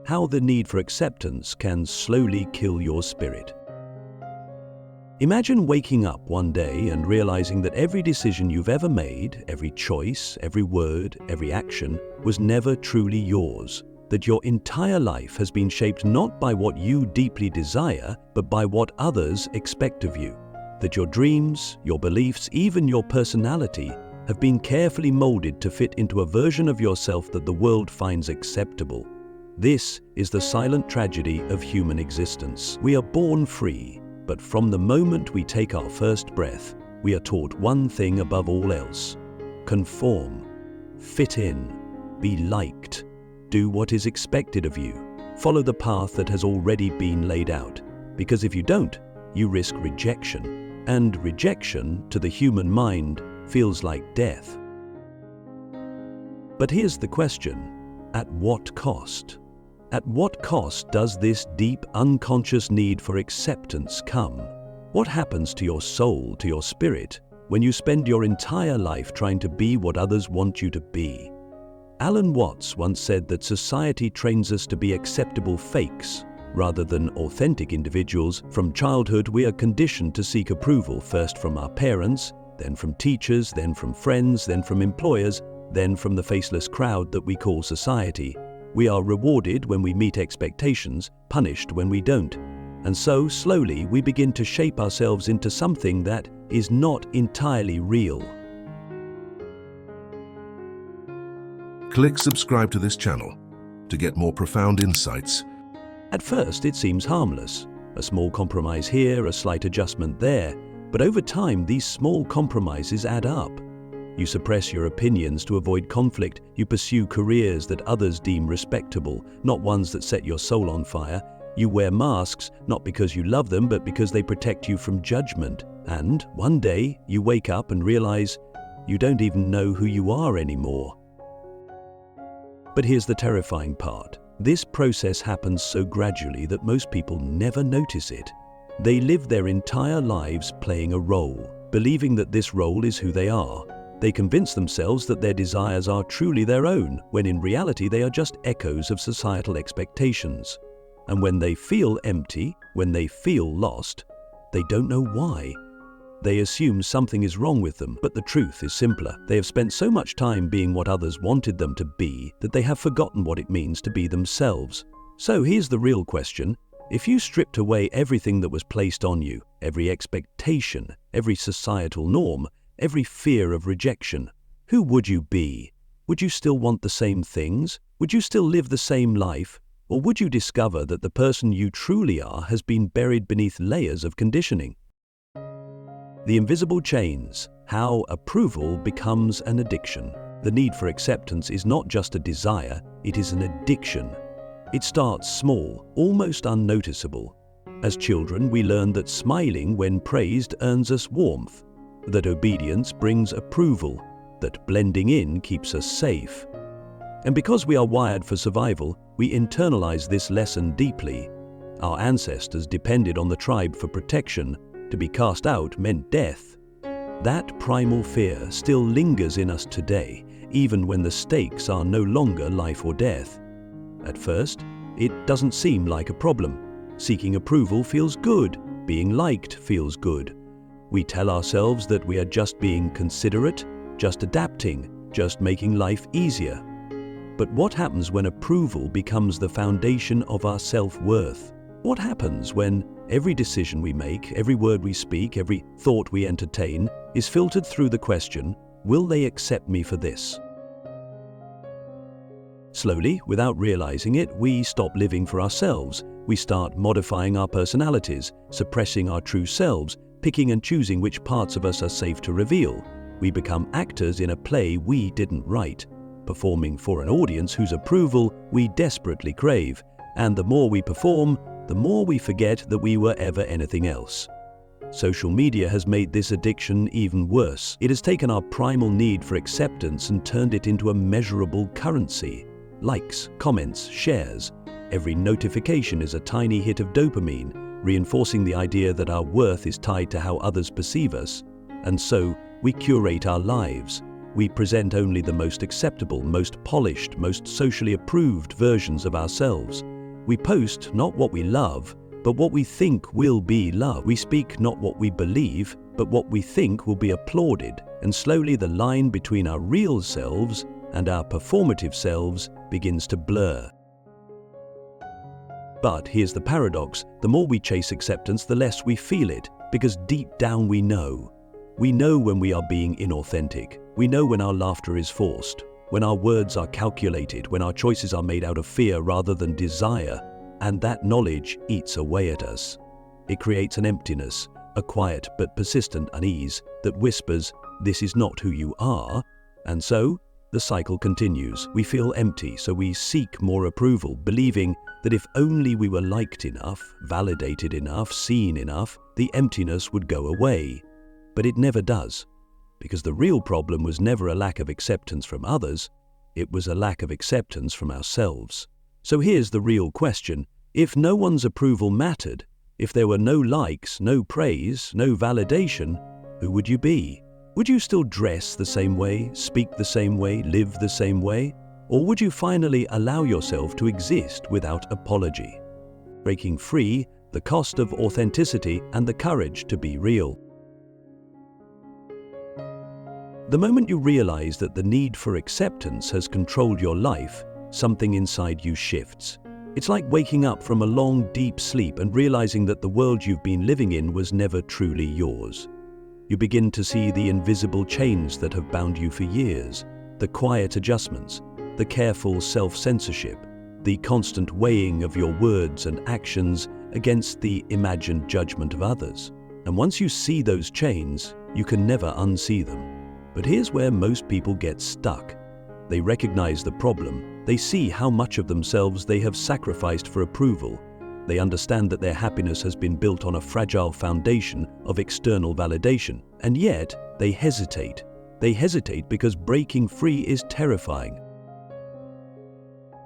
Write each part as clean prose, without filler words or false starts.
how the need for acceptance can slowly kill your spirit. Imagine waking up one day and realizing that every decision you've ever made, every choice, every word, every action, was never truly yours. That your entire life has been shaped not by what you deeply desire, but by what others expect of you. That your dreams, your beliefs, even your personality have been carefully molded to fit into a version of yourself that the world finds acceptable. This is the silent tragedy of human existence. We are born free, but from the moment we take our first breath, we are taught one thing above all else: conform, fit in, be liked, do what is expected of you, follow the path that has already been laid out. Because if you don't, you risk rejection. And rejection, to the human mind, feels like death. But here's the question: at what cost? At what cost does this deep, unconscious need for acceptance come? What happens to your soul, to your spirit, when you spend your entire life trying to be what others want you to be? Alan Watts once said that society trains us to be acceptable fakes rather than authentic individuals. From childhood, we are conditioned to seek approval, first from our parents, then from teachers, then from friends, then from employers, then from the faceless crowd that we call society. We are rewarded when we meet expectations, punished when we don't. And so, slowly, we begin to shape ourselves into something that is not entirely real. Click subscribe to this channel to get more profound insights. At first, it seems harmless. A small compromise here, a slight adjustment there. But over time, these small compromises add up. You suppress your opinions to avoid conflict. You pursue careers that others deem respectable, not ones that set your soul on fire. You wear masks, not because you love them, but because they protect you from judgment. And one day, you wake up and realize you don't even know who you are anymore. But here's the terrifying part. This process happens so gradually that most people never notice it. They live their entire lives playing a role, believing that this role is who they are. They convince themselves that their desires are truly their own, when in reality they are just echoes of societal expectations. And when they feel empty, when they feel lost, they don't know why. They assume something is wrong with them, but the truth is simpler. They have spent so much time being what others wanted them to be that they have forgotten what it means to be themselves. So here's the real question. If you stripped away everything that was placed on you, every expectation, every societal norm, every fear of rejection, who would you be? Would you still want the same things? Would you still live the same life? Or would you discover that the person you truly are has been buried beneath layers of conditioning? The invisible chains, how approval becomes an addiction. The need for acceptance is not just a desire, it is an addiction. It starts small, almost unnoticeable. As children, we learn that smiling when praised earns us warmth, that obedience brings approval, that blending in keeps us safe. And because we are wired for survival, we internalize this lesson deeply. Our ancestors depended on the tribe for protection. To be cast out meant death. That primal fear still lingers in us today, even when the stakes are no longer life or death. At first, it doesn't seem like a problem. Seeking approval feels good. Being liked feels good. We tell ourselves that we are just being considerate, just adapting, just making life easier. But what happens when approval becomes the foundation of our self-worth? What happens when every decision we make, every word we speak, every thought we entertain is filtered through the question, will they accept me for this? Slowly, without realizing it, we stop living for ourselves. We start modifying our personalities, suppressing our true selves, picking and choosing which parts of us are safe to reveal. We become actors in a play we didn't write, performing for an audience whose approval we desperately crave. And the more we perform, the more we forget that we were ever anything else. Social media has made this addiction even worse. It has taken our primal need for acceptance and turned it into a measurable currency. Likes, comments, shares. Every notification is a tiny hit of dopamine, reinforcing the idea that our worth is tied to how others perceive us. And so, we curate our lives. We present only the most acceptable, most polished, most socially approved versions of ourselves. We post not what we love, but what we think will be loved. We speak not what we believe, but what we think will be applauded. And slowly the line between our real selves and our performative selves begins to blur. But here's the paradox: the more we chase acceptance, the less we feel it, because deep down we know. We know when we are being inauthentic. We know when our laughter is forced, when our words are calculated, when our choices are made out of fear rather than desire. And that knowledge eats away at us. It creates an emptiness, a quiet but persistent unease that whispers, "This is not who you are." And so, the cycle continues. We feel empty, so we seek more approval, believing that if only we were liked enough, validated enough, seen enough, the emptiness would go away. But it never does, because the real problem was never a lack of acceptance from others, it was a lack of acceptance from ourselves. So here's the real question: if no one's approval mattered, if there were no likes, no praise, no validation, who would you be? Would you still dress the same way, speak the same way, live the same way? Or would you finally allow yourself to exist without apology? Breaking free, the cost of authenticity and the courage to be real. The moment you realize that the need for acceptance has controlled your life, something inside you shifts. It's like waking up from a long, deep sleep and realizing that the world you've been living in was never truly yours. You begin to see the invisible chains that have bound you for years, the quiet adjustments, the careful self-censorship, the constant weighing of your words and actions against the imagined judgment of others. And once you see those chains, you can never unsee them. But here's where most people get stuck. They recognize the problem. They see how much of themselves they have sacrificed for approval. They understand that their happiness has been built on a fragile foundation of external validation. And yet, they hesitate. They hesitate because breaking free is terrifying.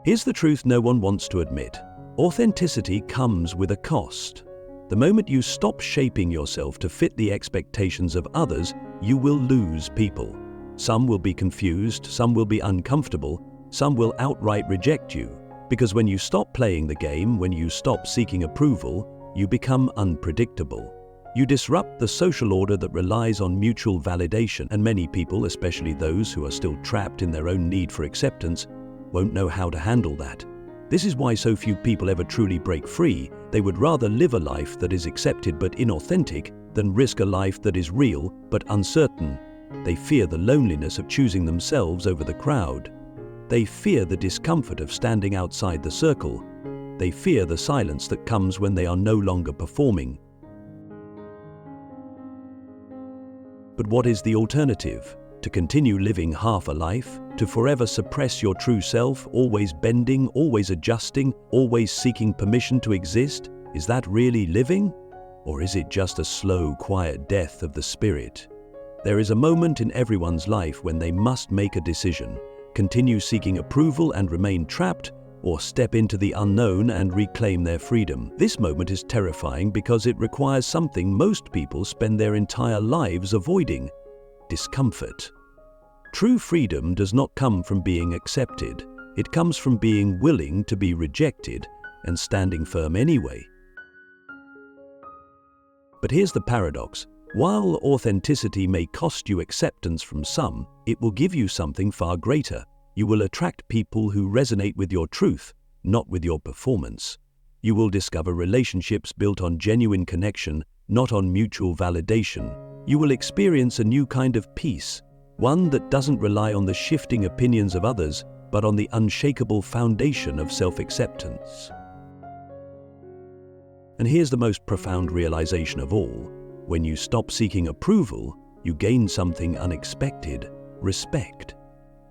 Here's the truth no one wants to admit. Authenticity comes with a cost. The moment you stop shaping yourself to fit the expectations of others, you will lose people. Some will be confused, some will be uncomfortable, some will outright reject you. Because when you stop playing the game, when you stop seeking approval, you become unpredictable. You disrupt the social order that relies on mutual validation, and many people, especially those who are still trapped in their own need for acceptance, won't know how to handle that. This is why so few people ever truly break free. They would rather live a life that is accepted but inauthentic than risk a life that is real but uncertain. They fear the loneliness of choosing themselves over the crowd. They fear the discomfort of standing outside the circle. They fear the silence that comes when they are no longer performing. But what is the alternative? To continue living half a life? To forever suppress your true self, always bending, always adjusting, always seeking permission to exist? Is that really living? Or is it just a slow, quiet death of the spirit? There is a moment in everyone's life when they must make a decision: continue seeking approval and remain trapped, or step into the unknown and reclaim their freedom. This moment is terrifying because it requires something most people spend their entire lives avoiding: discomfort. True freedom does not come from being accepted. It comes from being willing to be rejected and standing firm anyway. But here's the paradox. While authenticity may cost you acceptance from some, it will give you something far greater. You will attract people who resonate with your truth, not with your performance. You will discover relationships built on genuine connection, not on mutual validation. You will experience a new kind of peace, one that doesn't rely on the shifting opinions of others, but on the unshakable foundation of self-acceptance. And here's the most profound realization of all. When you stop seeking approval, you gain something unexpected: respect.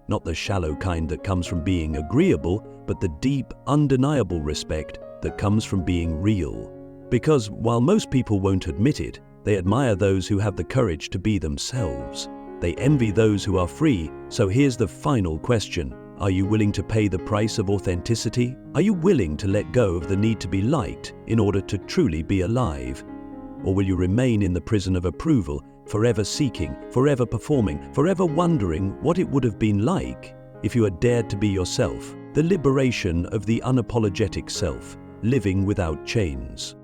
Not the shallow kind that comes from being agreeable, but the deep, undeniable respect that comes from being real. Because while most people won't admit it, they admire those who have the courage to be themselves. They envy those who are free. So here's the final question. Are you willing to pay the price of authenticity? Are you willing to let go of the need to be liked in order to truly be alive? Or will you remain in the prison of approval, forever seeking, forever performing, forever wondering what it would have been like if you had dared to be yourself? The liberation of the unapologetic self. living without chains.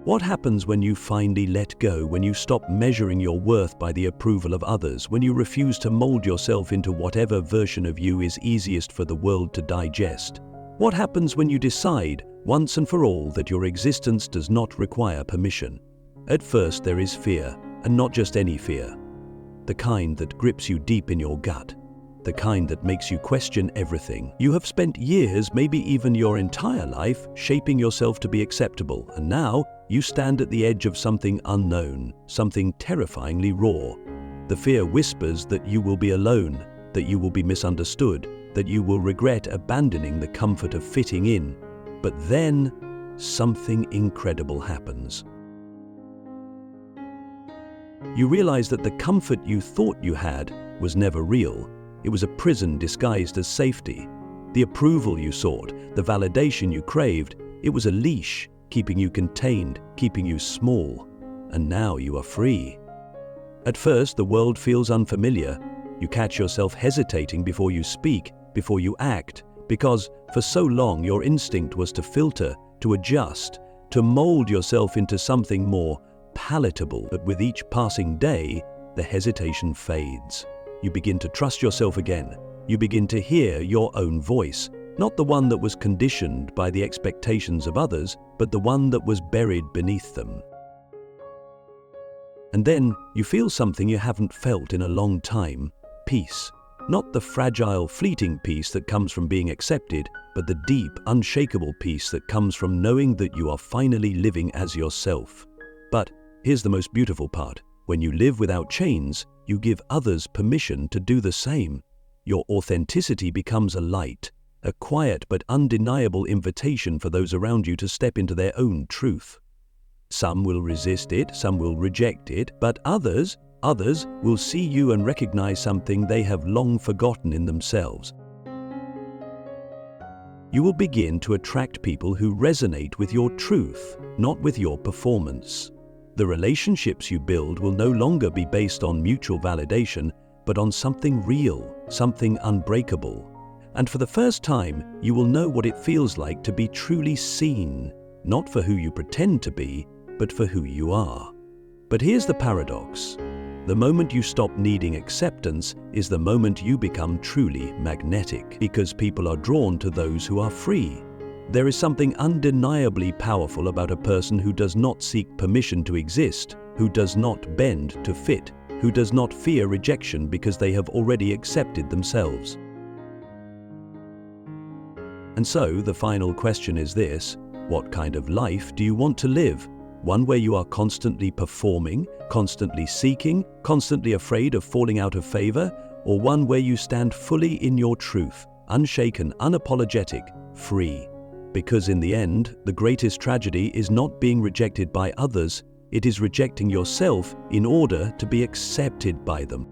What happens when you finally let go, when you stop measuring your worth by the approval of others, when you refuse to mold yourself into whatever version of you is easiest for the world to digest? What happens when you decide, once and for all, that your existence does not require permission? At first there is fear, and not just any fear. The kind that grips you deep in your gut. The kind that makes you question everything. You have spent years, maybe even your entire life, shaping yourself to be acceptable, and now you stand at the edge of something unknown, something terrifyingly raw. The fear whispers that you will be alone, that you will be misunderstood, that you will regret abandoning the comfort of fitting in. But then, something incredible happens. You realize that the comfort you thought you had was never real. It was a prison disguised as safety. The approval you sought, the validation you craved, it was a leash, keeping you contained, keeping you small. And now you are free. At first, the world feels unfamiliar. You catch yourself hesitating before you speak, before you act, because for so long your instinct was to filter, to adjust, to mold yourself into something more palatable. But with each passing day, the hesitation fades. You begin to trust yourself again. You begin to hear your own voice, not the one that was conditioned by the expectations of others, but the one that was buried beneath them. And then you feel something you haven't felt in a long time: peace. Not the fragile, fleeting peace that comes from being accepted, but the deep, unshakable peace that comes from knowing that you are finally living as yourself. But here's the most beautiful part. When you live without chains, you give others permission to do the same. Your authenticity becomes a light, a quiet but undeniable invitation for those around you to step into their own truth. Some will resist it, some will reject it, but others will see you and recognize something they have long forgotten in themselves. You will begin to attract people who resonate with your truth, not with your performance. The relationships you build will no longer be based on mutual validation, but on something real, something unbreakable. And for the first time, you will know what it feels like to be truly seen, not for who you pretend to be, but for who you are. But here's the paradox. The moment you stop needing acceptance is the moment you become truly magnetic, because people are drawn to those who are free. There is something undeniably powerful about a person who does not seek permission to exist, who does not bend to fit, who does not fear rejection because they have already accepted themselves. And so, the final question is this: what kind of life do you want to live? One where you are constantly performing, constantly seeking, constantly afraid of falling out of favor, or one where you stand fully in your truth, unshaken, unapologetic, free? Because in the end, the greatest tragedy is not being rejected by others, it is rejecting yourself in order to be accepted by them.